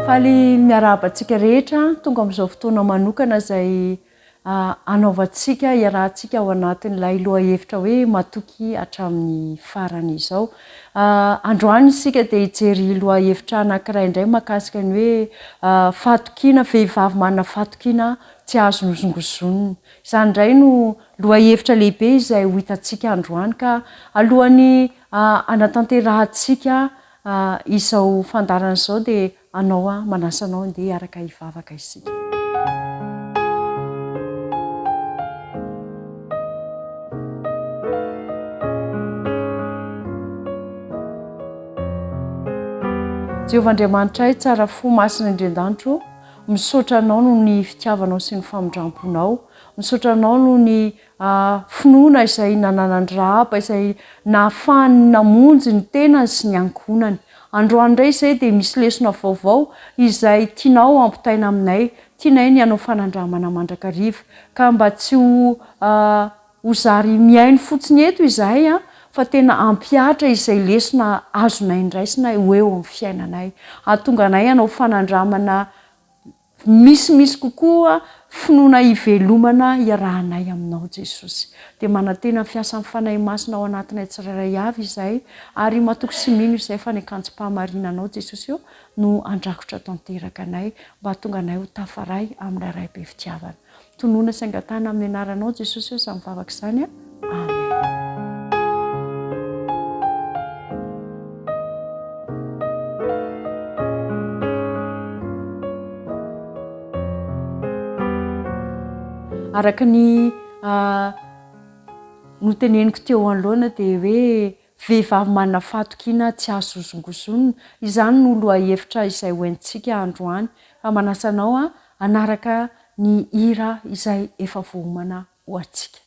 Faly miarabantsika rehetra tonga amin'izao fotoana manokana izay anaovantsika iarahantsika ao anatin'ilay lohahevitra hoe matoky hatramin'ny farany izao. Androany isika dia hijery lohahevitra anankiray indray mahakasika ny hoe fatokiana, vehivavy manana fatokiana tsy azo nozongozonina. Izany indray no lohahevitra lehibe izay ho hitantsika androany ka alohan'ny anatanterahανtsika izao fandarana izao dia anao manasa anao andeha hiaraka hivavaka isika. Jehovah-Andriamanitra ay tsara fo masina indrin-danitro, misaotra anao noho ny fitiavanao sy ny famindramponao, misaotra anao noho ny finoana izay nananan'ny Rahaba izay nahafahany namonjy ny tenany sy ny ankohonany. Androany indray izay dia misy lesona vaovao izay tianao ampitaina aminay, tianay ny hanao fanandramana mandrakariva ka mba tsy ho zary miaino fotsiny eto izahay fa tena ampiatra izay lesona azonay indraisina eo amin'ny fiainanay. Hahatonga anay hanao fanandramana misy kokoa finoana ivelomana iarahanay aminao Jesosy. Dia manantena fiasa amin'ny fanahy masina ao anatinay tsirairay avy izay ary matoky sy mino izay fa ny akanjo-pahamarinanao Jesosy eo no andrakotra tanteraka anay mba hahatonga anay ho tafaray amin'ny ray be fitiavana. Tonoana sy angatana amin'ny anaranao Jesosy eo izany mivavaka izany. Amen. Araka ny noteneniko teo anoloana dia hoe vehivavy manana fatokiana tsy azo zongozonina. Izany no lohahevitra izay hoentintsika androany. Fa manasa anao anaraka ny hira izay efa voamana ho antsika.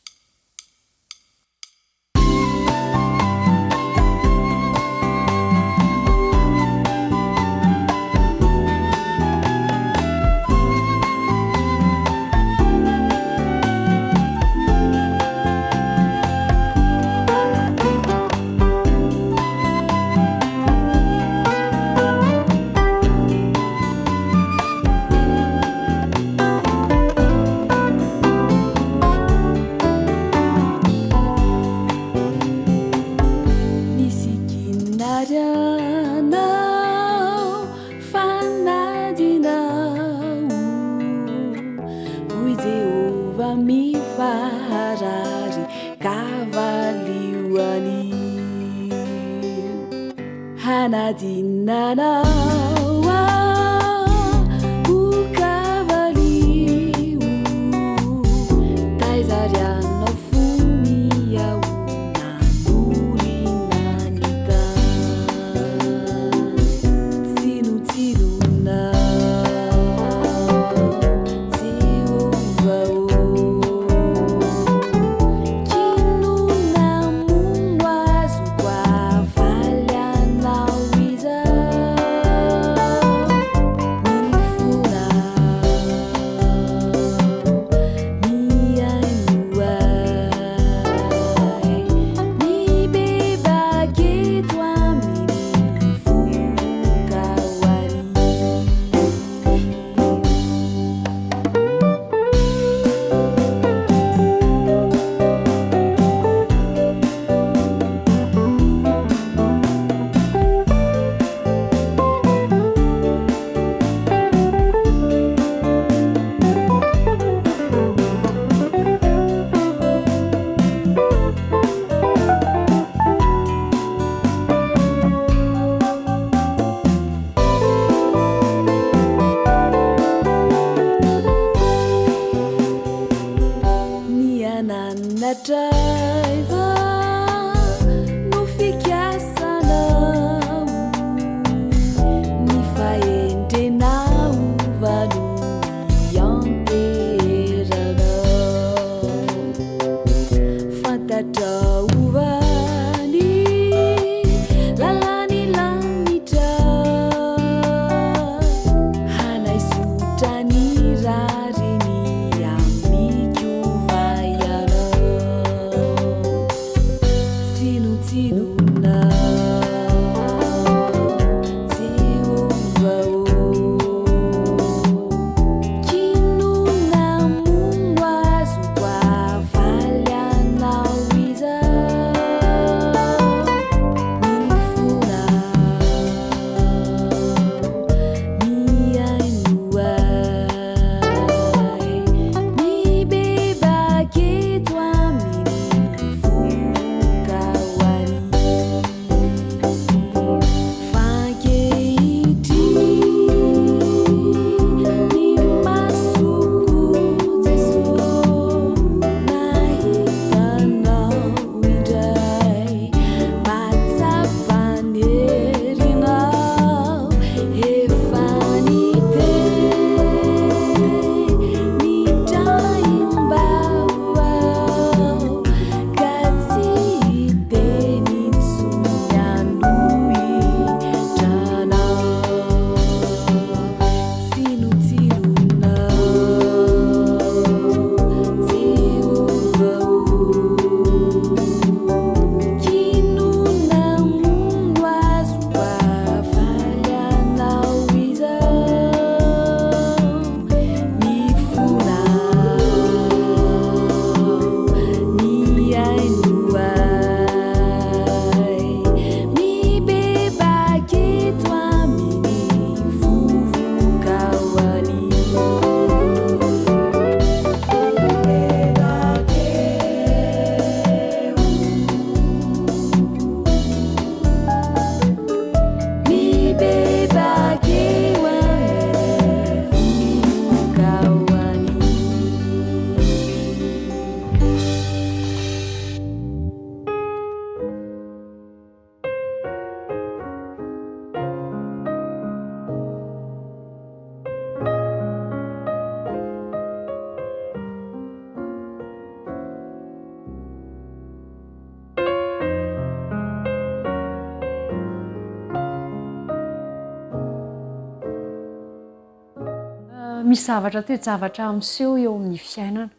misy zavatra zavatra miseho eo amin'ny fiainana.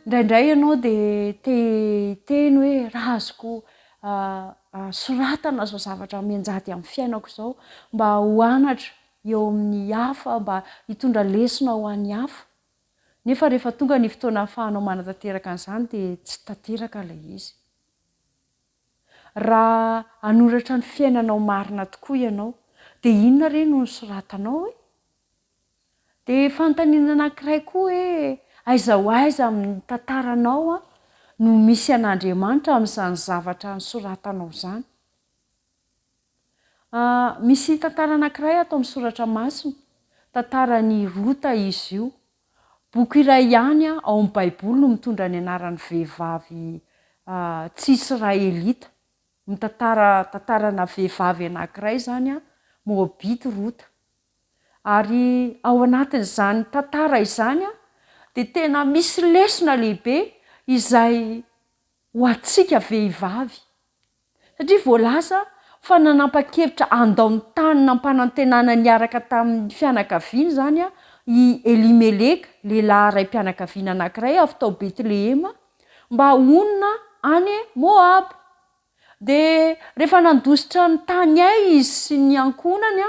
Indraindray ianao dia teny hoe raha azoko soratana zao zavatra mianjady amin'ny fiainako zao mba ho anatra eo amin'ny hafa, mba hitondra lesona ho an'ny hafa. Nefa rehefa tonga ny fotoana ahafahanao manatanteraka an'izany dia tsy tanteraka ilay izy. Raha hanoratra ny fiainanao marina tokoa ianao, dia inona re no soratanao e? Dia fanontaniana anankiray koa hoe aiza ho aiza amin'ny tantaranao no misy an'Andriamanitra amin'izany zavatra nosoratanao izany. Misy tantara anankiray atao amin'ny soratra masina, tantaran'ny Rota izy io. Boky iray ihany ao amin'ny Baiboly no mitondra ny anaran'ny vehivavy tsy Israelita. Tantarana vehivavy anankiray izany Moabita Rota. Ary ao anatin'izany tantara izany dia tena misy lesona lehibe izay ho antsika vehivavy. Satria voalaza fa nanapa-kevitra handao ny tany nampanantenana niaraka tamin'ny fianakaviany izany i Elimeleka, lehilahy ray mpianakaviana anankiray avy tao Betlehema, mba honina any Moab. Dia rehefa nandositra ny tany izy sy ny ankonany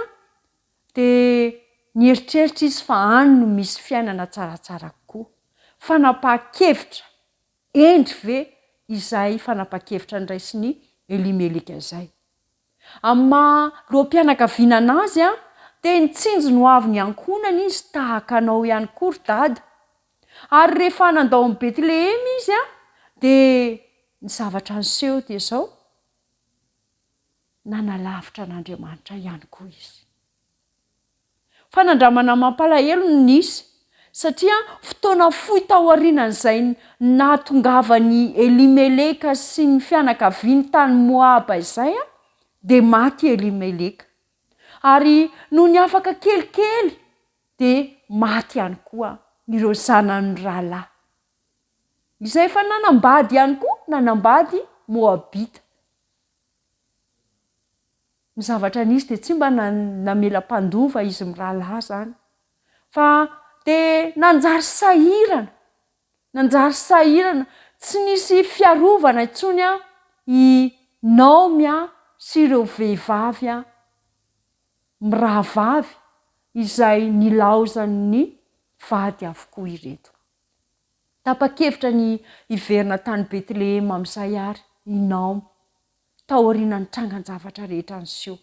dia nieritreritra izy fa any no misy fiainana tsaratsara kokoa. Fanapa-kevitra endry ve izay fanapa-kevitra ndraisin'ny Elimeleka izay. Amin'ny maha-loam-pianakaviana anazy dia nitsinjo no avy ny ankonany izy tahaka anao ihany koa ry dada. Ary rehefa nandao amin'ny Betlehema izy dia ny zavatra niseho dia izao, nanalavitra an'Andriamanitra ihany koa izy. Fanandramana mampalahelo no nisy satria fotoana fohy tao aorianan'izay nahatongavany Elimeleka sy ny fianakaviany tany Moab izay dia maty Elimeleka. Ary no ny afaka kelikely dia maty ihany koa ireo zanany rahalahy. Izay efa nanambady ihany koa, nanambady Moabita. Ny zavatra nisy dia tsy mba namela-pandova izy mirahalahy izany, fa dia nanjary sahirana, tsy nisy fiarovana intsony i Naomi sy ireo vehivavy mirahavavy izay nilaozan'ny vady avokoa ireto. Tapa-kevitra ny iverina tany Betlehema amin'izay ary i Naomi tao aorian'ny trangan-javatra rehetra niseho.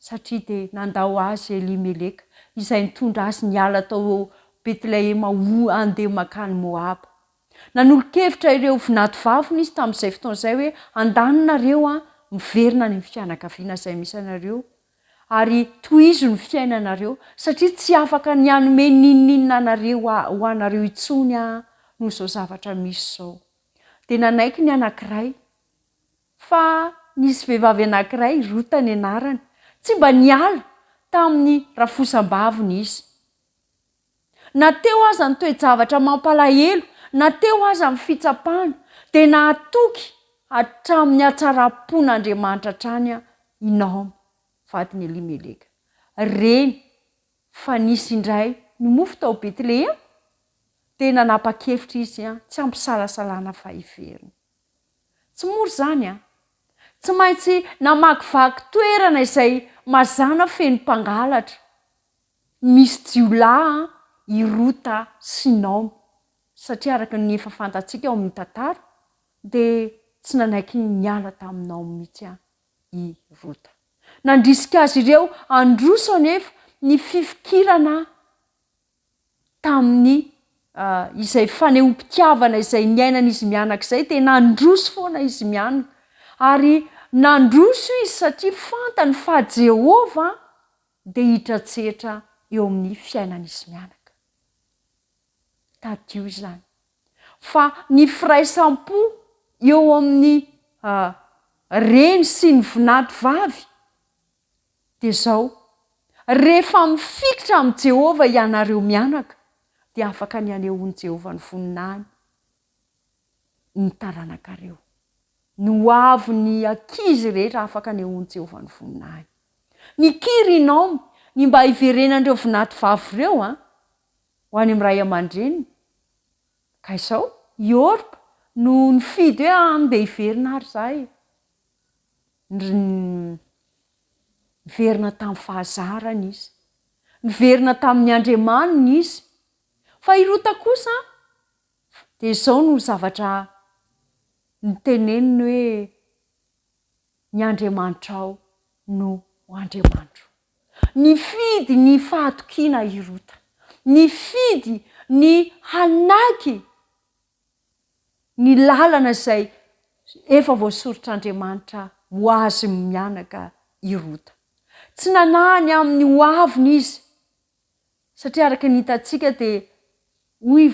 Satria dia nandao azy Elimeleka izay nitondra azy niala tao Betlehema handeha makany Moab. Nanolo-kevitra ireo vinatovaviny izy tamin'izay fotoana izay hoe andaninareo miverina ny fianakaviana izay misy anareo ary tohizo ny fiainanareo satria tsy afaka nianome ninninna anareo ho anareo intsony noho izao zavatra misy izao. Dia nanaiky ny anankiray fa nisy vehivavy anankiray Rota ny anarany, tsy mba niala tamin'ny rafosam-baviny izy. Nateo aza ny toe-javatra mampalahelo, nateo aza amin'ny fitsapana, dia nahatoky hatramin'ny hatsara-pon'Andriamanitra hatrany i Naomi, vadiny Elimeleka. Reny fa nisy indray nimofy tao Betlehema dia nanapa-kevitra izy tsy ampy-salasalana fa hiverina. Tsy mora izany tsy maintsy namakivaky toerana izay mazana feno mpangalatra. Misy jiolahy i Rota sy Naomi, satria araka ny efa fantatsika ao amin'ny tantara dia tsy nanaiky niala tamin'ny Naomi mihitsy i Rota. Nandrisika azy ireo androso anefa ny fifikirana tamin'ny izay fanehoam-pitiavana izay niainana izy mianaka izay dia nandroso foana izy mianaka. Ary nandroso izy satria fantany fa Jehova dia hitratsehatra eo amin'ny fiainana izy mianaka. Tadio izany. Fa ny firaisam-po eo amin'ny reny sy ny vinatovavy dia izao, rehefa mifikitra amin'ny Jehova ianareo mianaka dia afaka ny anehoan'i Jehova ny voninahiny ny taranaka-reo. Ny hoavy ny ankizy rehetra afaka anehoan'i Jehova ny voninahiny. Ny kiry Naomi ny mba hiverenan'ireo vinatovavy ireo ho any am'ray aman-dreny ka izao iorpa no nifidy hoe am'de hiverina ary zahay niverina tamin'ny fahazarana izy niverina tamin'ny andriamanina izy fa irota kosa de izao no zavatra niteneniny hoe ny andriamanitra ao no andriamanitro nifidy ny fahatokiana irota nifidy ny hanaky ny lalana izay efa voasoritr'andriamanitra ho azy mianaka irota tsy nanahany amin'ny hoaviny izy satria araka ny hitantsika de hoy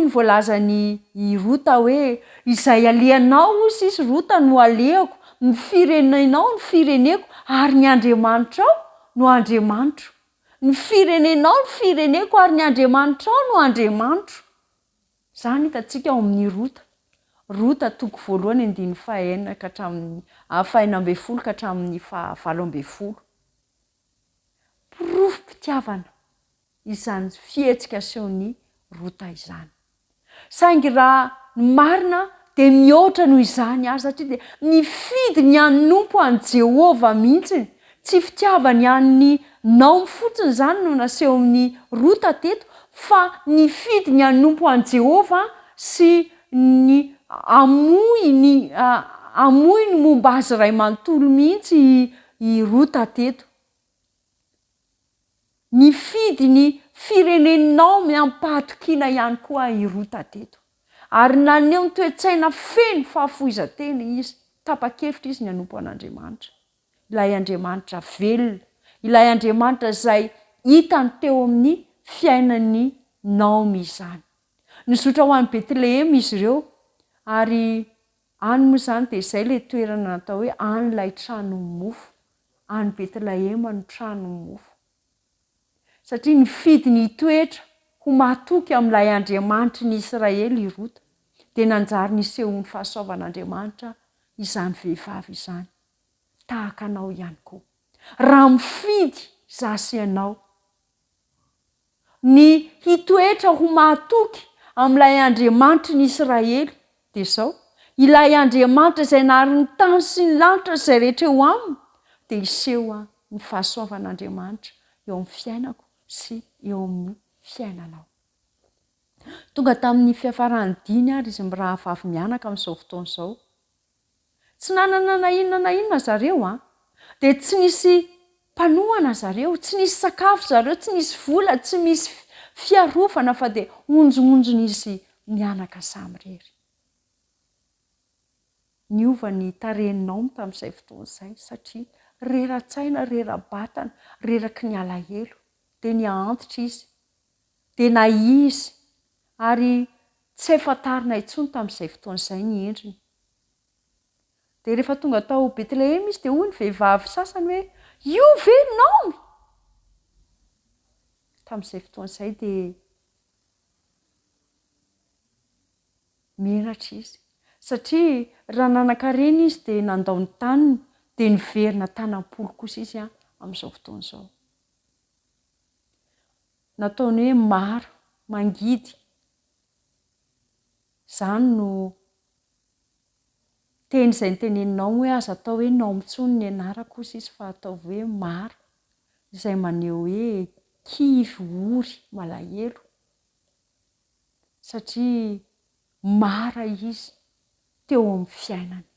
ny voalazany irota hoe izay aleanao ozy izy rota no aleako ny firenenao ny fireneko ary ny andriamanitra ao no andriamanitro ny firenenao ny fireneko ary ny andriamanitra ao no andriamanitro zany hitantsika ao amin'ny rota toko voalohany 15 ka hatramin'ny 12 ka hatramin'ny 12 profim-pitiavana izany fihetsika seony rota izany saingy raha ny marina de mihoatra noho izany ary satria de nifidy ny anompo any Jehova mihitsy tsy fitiavany any nao fotsiny zany no naseho amin'ny rota teto fa nifidy ny anompo any Jehova sy ny amoy ny momba azy ray manontolo mihitsy i rota teto nifidy ny firenenao miampahatokiana ihany koa irota teto ary naneho ny toe-tsaina feno fahafoizatena izy tapa-kevitra izy ny anompo an'Andriamanitra ilay Andriamanitra velona ilay Andriamanitra izay hitany teo amin'ny fiainany Naomi izany nizotra ho any Betlehema izy ireo ary any moa zany de izay le toerana natao hoe any lay trano mofo any Betlehema no trano mofo satria nifidy ny toetra ho matoky amin'ilay Andriamanitra ny Israely irota de nanjary niseho ny fahasoavan'Andriamanitra izany vehivavy izany tahaka anao ihany koa raha mifidy zasy ianao ny hitoetra ho matoky amin'ilay Andriamanitra ny Israely de zao ilay Andriamanitra izay nahary ny tany sy ny lanitra izay rehetra eo aminy de iseho ny fahasoavan'Andriamanitra eo amin'ny fiainako sy eo amin'ny fiainanao tonga tamin'ny fiafarany diny ary izy raha vavy mianaka amin'izao fotoana izao tsy nanana na inona zareo de tsy nisy mpanohana zareo tsy nisy sakafo zareo tsy nisy vola tsy misy fiarovana fa de onjon'izy mianaka samy rery niova ny tareninao tamin'izay fotoana izay satria rera-tsaina rera-batana reraky ny alahelo de ny antitra izy de na izy ary tsy efatarina intsony tamin'izay fotoana izay ny endriny de rehefa tonga tao Betlehema izy de hoy ny vehivavy sasany hoe io ve Naomi tamin'izay fotoana izay de menatra izy satria raha nanan-karena izy de nandao ny taniny de niverina tanam-polo kosa izy amin'izao fotoana izao nataony hoe maro mangidy zany no teny izay niteneninao hoe aza atao hoe Naomi-tsony ny anarako kosa izy fa ataovy hoe maro izay maneho hoe kivy ory malahelo satria mara izy teo amin'ny fiainany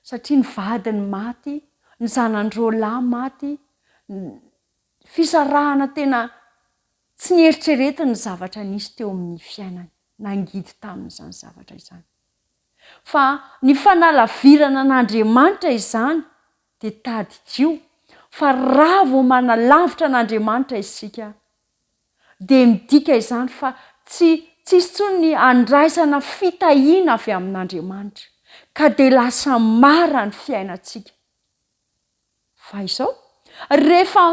satria ny vadiny maty ny zanandroalahy maty fisarahana tena tsy nieritreretiny ny zavatra nisy teo amin'ny fiainany nangidy tamin'izany zavatra izany fa ny fanalavirana an'Andriamanitra izany de tadidio fa raha vao manalavitra an'Andriamanitra isika de midika izany fa tsy tsony ny andraisana fitahiana avy amin'Andriamanitra ka de lasa mara ny fiainantsika fa izao rehefa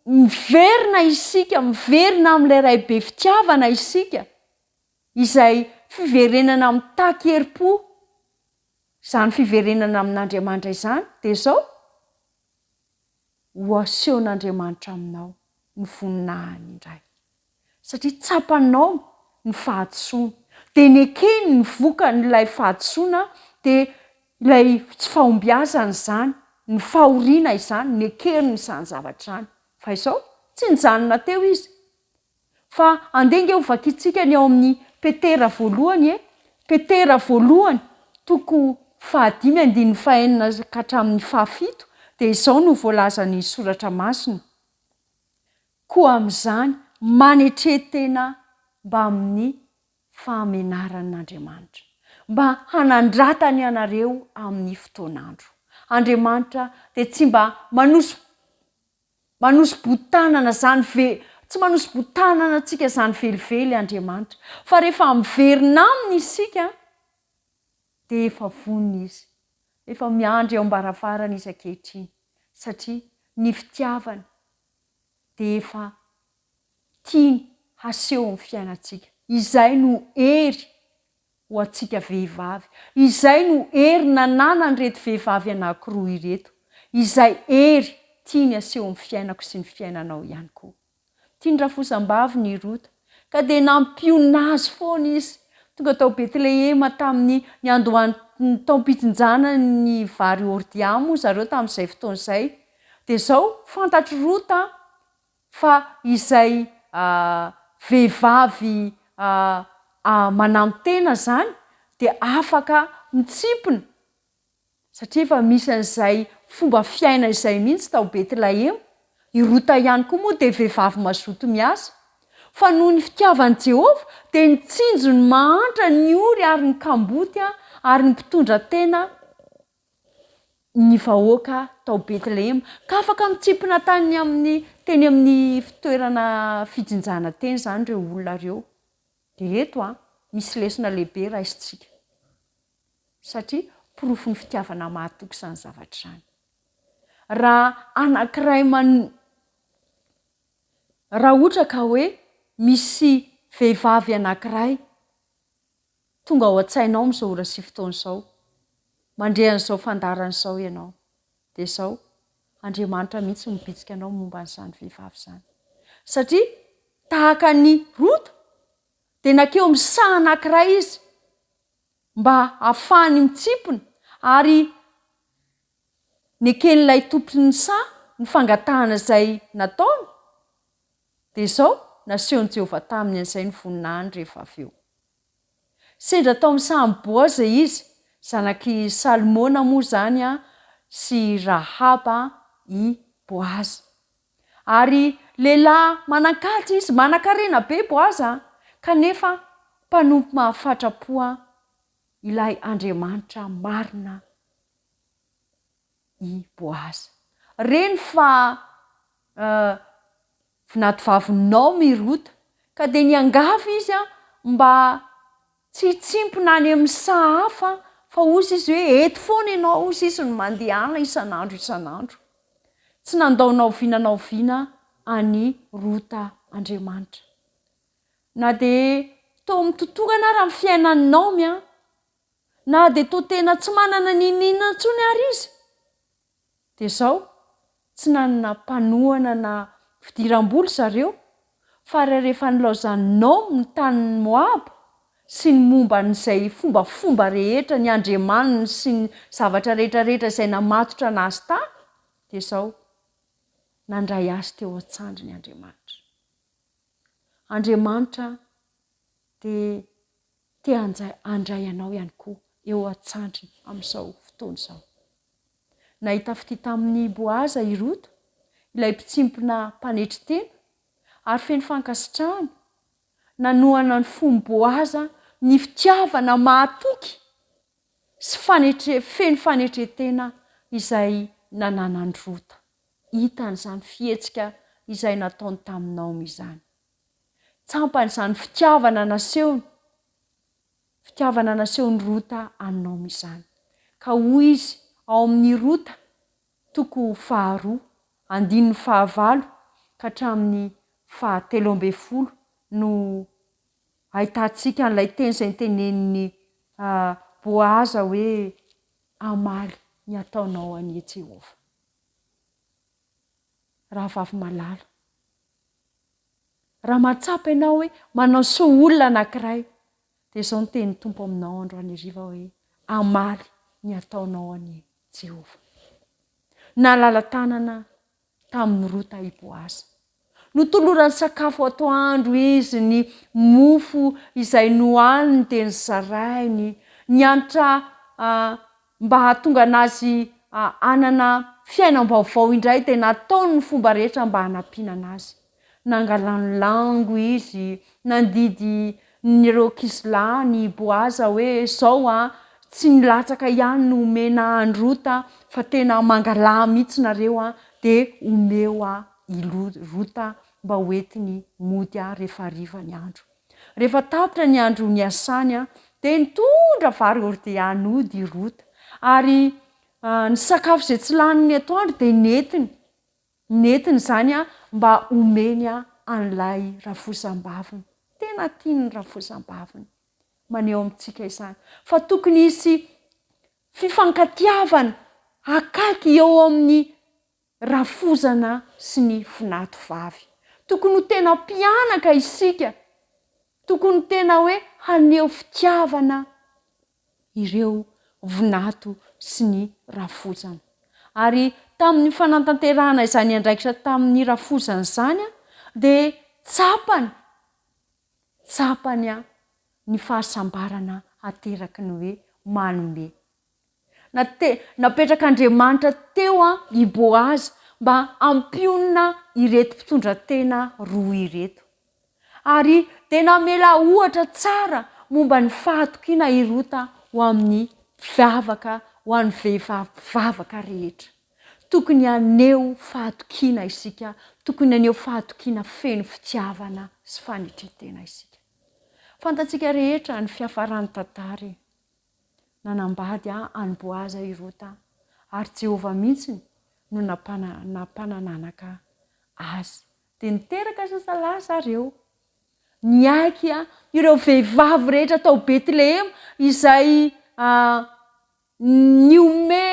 miverina isika miverina amin'ilay ray be fitiavana isika izay fiverenana amin'ny takerim-po izany fiverenana amin'Andriamanitra izany de zao ho asehon'Andriamanitra aminao ny voninahiny indray satria tsapanao ny fahadisoana dia nekeny ny vokan'ilay fahadisoana dia ilay tsy fahombiazana izany ny fahoriana izany nekeriny izany zavatrany fa izao tsy nijanona teo izy fa andenga eo vakitsika ny ao amin'ny petera voalohany petera voalohany toko 5:5 ka hatramin'ny 7 dia izao no voalazany soratra masina koa amin'izany manetretena mba amin'ny fahamenaran'Andriamanitra mba hanandratany ianareo amin'ny fotoanandro. Andriamanitra dia tsy mba manosy-botanana zany tsy manosy-botanana antsika zany velively Andriamanitra fa rehefa miverina aminy isika dia efa vonona izy efa miandry eo ambaravarana izy ankehitriny satria ny fitiavana dia efa tiany haseho amin'ny fiainantsika. Izay no hery ho antsika vehivavy, izay no hery nanana an'ireto vehivavy anankiroa ireto, izay hery tiany haseho amin'ny fiainako sy ny fiainanao ihany koa. Tiany rafosam-bavy ny Rota ka dia nampiona azy foana izy tonga tao Betlehema tamin'ny andohan'ny taom-pitsinjana ny vary ordia moa zareo tamin'izay fotoana izay dia izao fantatry Rota fa izay vehivavy manamon-tena zany dia afaka mitsipona satria efa misy an'izay fomba fiaina izay mihitsy tao Betlehema. I Rota ihany koa moa dia vehivavy mazoto miasa fa noho ny fitiavan'i Jehovah dia nitsinjo ny mahantra ny ory ary ny kamboty ary ny mpitondra tena ny vahoaka tao Betlehema ka afaka mitsipona tany teny amin'ny fitoerana fitsinjana teny zany ireo olona ireo. Dia eto misy lesona lehibe raisintsika satria porofo ny fitiavana mahatoky izany zavatra izany. Raha anankiray raha ohatra ka hoe misy vehivavy anankiray tonga ao an-tsainao amin'izao ora sy fotoana izao mandre an'izao fandarana izao ianao dia izao Andriamanitra mihitsy mibitsika anao momba an'izany vehivavy izany satria tahaka ny Rota dia nakeo misaha anankiray izy mba ahafahany mitsipona ary neken'ilay tompon'ny saha ny fangatahana izay nataony dia izao nasehon'i Jehovah taminy an'izay ny voninahiny rehefa avy eo. Sendra tao amin'ny sahan'i Boaza izy zanaky Salmona moa zany sy Rahaba i Boaza ary lehilahy manan-kaja izy manan-karena be Boaza kanefa mpanompo mahafatra-po ilay Andriamanitra marina i Boaza. Reny fa vinatovavinao mirota ka dia niangavy izy mba tsy hitsimpona any amin'ny saha hafa fa ozy izy hoe eto foana ianao ozy izy no mandehana isan'andro tsy nandaonao viana any Rota Andriamanitra na dia toa mitotongana raha amin'ny fiainan'ny Naomi na dia toa tena tsy manana ninina intsony ary izy dia izao tsy nanana mpanohana na fidiram-bola zareo fa rehefa nilaozan'ny Naomi ny tanin'ny Moab sy ny momba n'izay fombafomba rehetra ny andriamaniny sy ny zavatra rehetrarehetra izay namatotra anazy tany dia izao nandray azy teo an-tsandry ny Andriamanitra dia te handray anao ihany koa eo an-tsandry amin'izao fotoana izao. Nahita fity tamin'ny Boaza i Rota ilay mpitsimpona mpanetry tena ary feno fankasitrahana nanohana ny fomba Boaza ny fitiavana mahatoky sy feno fanetretena izay nananany Rota. Hitan'izany fihetsika izay nataony tamin'ny Naomi izany. Tsampan'izany fitiavana nasehony Rota any Naomi izany ka hoy izy ao amin'ny Rota toko 2 andininy 9 ka hatramin'ny 13 no ahitantsika n'ilay teny izay nitenenin'ny Boaza hoe amaly ny ataonao an'i Jehovah. Rahavavy malala, raha mahatsapa ianao hoe manao soa olona anankiray dia izao ny teny tompo aminao androany hariva hoe amaly ny ataonao any Jehova. Nalala tanana tamin'ny rota i Boazy. Notolorany sakafo atoandro izy, ny mofo izay nohaniny teny zarainy, nianatra mba hahatonga anazy anana fiainam-baovao indray dia nataony ny fomba rehetra mba hanampiana anazy. Nangalanlango izy, nandidy nireo kisilany Boaza hoe izao tsy nilatsaka ihany no omena androta fa tena mangala mihitsy nareo dia omeo rota mba hoentiny mody rehefa hariva ny andro. Rehefa tapitra ny andro ny asany dia nitondra vary ordianody i rota ary ny sakafo izay tsy laniny atoandro dia netiny izany mba omeny an'ilay rafosam-baviny. Tena tiany rafosam-baviny maneho amintsika izany fa tokony hisy fifankatiavana akaiky eo amin'ny rafozana sy ny finato vavy. Tokony ho tena mpianaka isika, tokony tena hoe haneho fitiavana ireo vinato sy ny rafozana. Ary tamin'ny fanantanterahana izany andraikitra tamin'ny rafozana izany dia tsapany ny fahasambarana ateraky ny hoe manome. Napetraka Andriamanitra teo i Boazy mba ampionina ireto mpitondra tena roa ireto. Ary dia namela ohatra tsara momba ny fahatokiana i rota ho amin'ny vavaka, ho an'ny vehivavy vavaka rehetra. Tokony haneho fahatokiana isika, tokony haneho fahatokiana feno fitiavana sy fanitretena isika. Fantatsika rehetra ny fiafaran'ny tantara nanambady any Boaza i rota ary Jehova mihitsy no nampanananaka azy. Dia niteraka sasalahy zareo. Niaiky ireo vehivavy rehetra tao Betlehema izay niome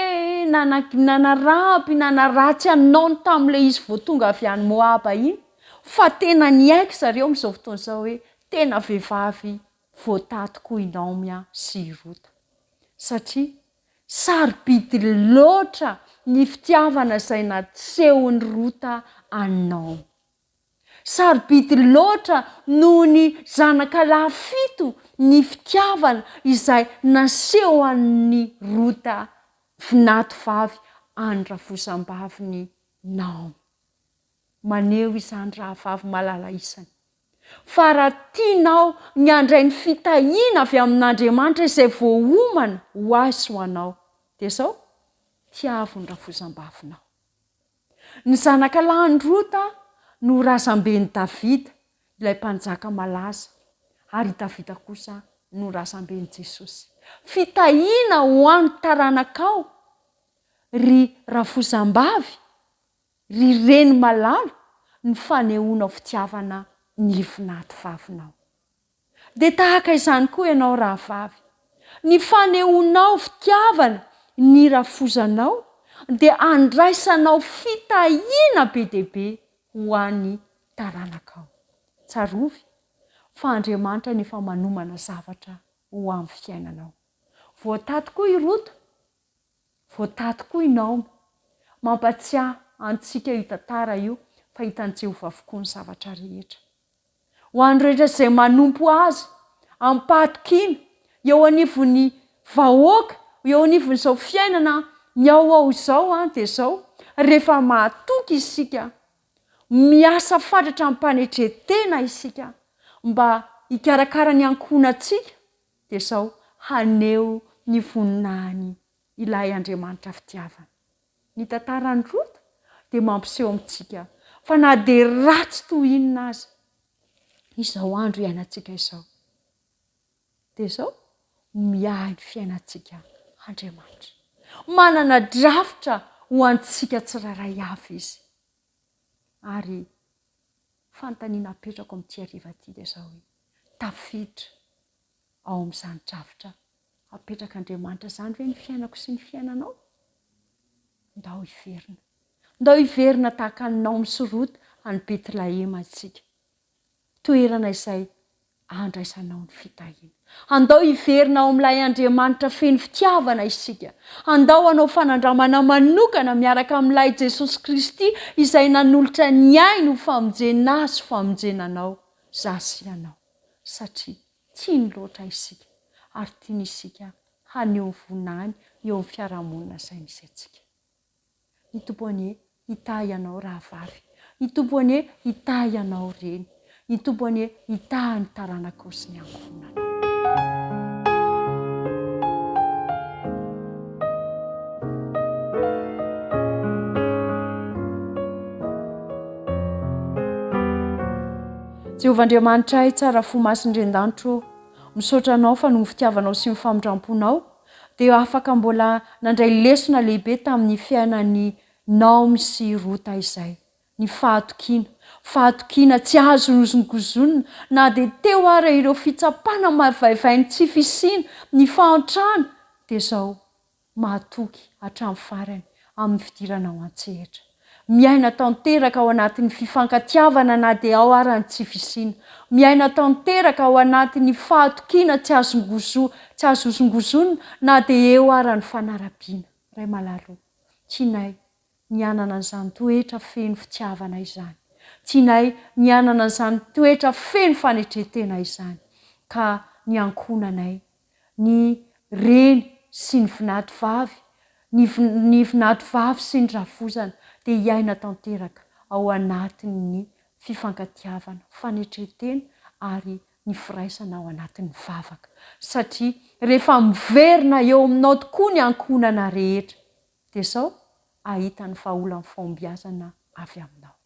nanarapy nanaratsy anao tamin'ilay izy vao tonga avy any Moaba iny, fa tena niaiky zareo amin'izao fotoana izao hoe tena vehivavy voatatoko Naomi sy Rota. Satria sarobidy loatra ny fitiavana izay nasehon'ny Rota any Naomi. Sarobidy loatra noho ny zanakalahy 7 ny fitiavana izay naseho an'ny Rota finato vavy any rafosam-baviny Naomi. Maneho izany rahavavy malala isany. Fa raha tianao ny handray ny fitahiana avy amin'Andriamanitra izay voaomana ho azy ho anao, dia izao tiavo ny rafosam-bavinao. Ny zanakalahy Rota no razamben'i Davida, ilay mpanjaka malaza, ary Davida kosa no razamben'i Jesosy. Fitahiana ho an'ny taranakao, ry rafosam-bavy, ry reny malala, ny fanehoanao fitiavana ny finato vavinao. Dia tahaka izany koa ianao rahavavy. Ny fanehoanao fitiavana ny rafozanao dia andraisanao fitahiana be dia be ho an'ny taranakao. Tsarovy fa Andriamanitra nefa manomana zavatra ho amin'ny fiainanao. Voatato koa i Rota, voatato koa i Naomi. Mampatsiahy antsika io tantara io fa hitan'i Jehova avokoa ny zavatra rehetra. Ho an'ny rehetra izay manompo azy ampatokiana eo anivon'ny vahoaka, eo anivon'izao fiainana ny ao izao dia izao, rehefa mahatoky isika, miasa fatratra ampanetretena isika mba hikarakara ny ankohonantsika, dia izao haneho ny voninahiny ilay Andriamanitra fitiavana. Ny tantaran'ny Rota dia mampiseho amintsika fa na dia ratsy toy inona aza izao andro iainantsika izao, dia izao miahy ny fiainantsika Andriamanitra. Manana drafitra ho antsika tsiraray avy izy. Ary fanontaniana apetrako amin'ity hariva ity dia izao hoe tafiditra ao amin'izany drafitra apetraka Andriamanitra izany ve ny fiainako sy ny fiainanao? Ndao hiverina tahaka ny Naomi sy Rota any Betlehema isika. toerana izay andraisanao ny fitahina. Andao iverinao amin'ilay Andriamanitra feno fitiavana isika. Andao hanao fanandramana manokana miaraka amin'ilay Jesosy Kristy izay nanolotra ny ainy ho famonjena azy famonjenanao zasy ianao. Satria tiany loatra isika ary tiany isika haneho ny vonany eo amin'ny fiarahamonina izay misy antsika. Ny tompony hoe hitahy ianao rahavavy. Ny tompony hoe hitahy ianao reny. Ny tompony hoe hitahy ny taranaka sy ny ankohonana. Jehovah Andriamanitra ay tsara fo masindren-danitro, misaotra anao fa no fitiavanao sy ny famindramponao dia afaka mbola nandray lesona lehibe tamin'ny fiainan'ny Naomi sy Rota izay. Ny fahatokiana tsy azo rozongozonina na dia teo ara ireo fitsapana mavaivay tsy fisiana ny fahantrana dia izao mahatoky hatramin'ny farany amin'ny fidiranao an-tsehatra. Miaina tanteraka ao anatin'ny fifankatiavana na dia ao arany tsy fisiana. Miaina tanteraka ao anatin'ny fahatokiana tsy azo rozongozonina na dia eo arany fanarapiana. Ray malaro, tianay nianana an'izany toetra feno fitiavana izany. Tianay nianana an'izany toetra feno fanetretena izany. Ka ny ankohonanay, ny reny sy ny vinady vavy, ny vinady vavy sy ny ravozana dia hiaina tanteraka ao anatin'ny fifankatiavana, fanetretena ary ny firaisana ao anatin'ny vavaka. Satria rehefa miverina eo aminao tokoa ny ankohonana rehetra dia izao ahita ny vahaolany fahombiazana avy aminao.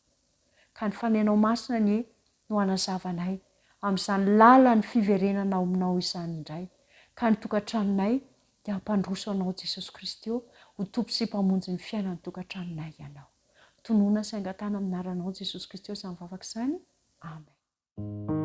Ka ny fanenao masina ny no hanazavanay amin'izany lalan'ny fiverenana aminao izany indray. Ka ny tokantranonay dia hampandroso anao Jesosy Kristy ho tompo sy mpamonjy ny fiainan'ny tokantranonay ianao. Tonoina sy angatana aminaranao Jesosy Kristy izany vavaka izany. Amen.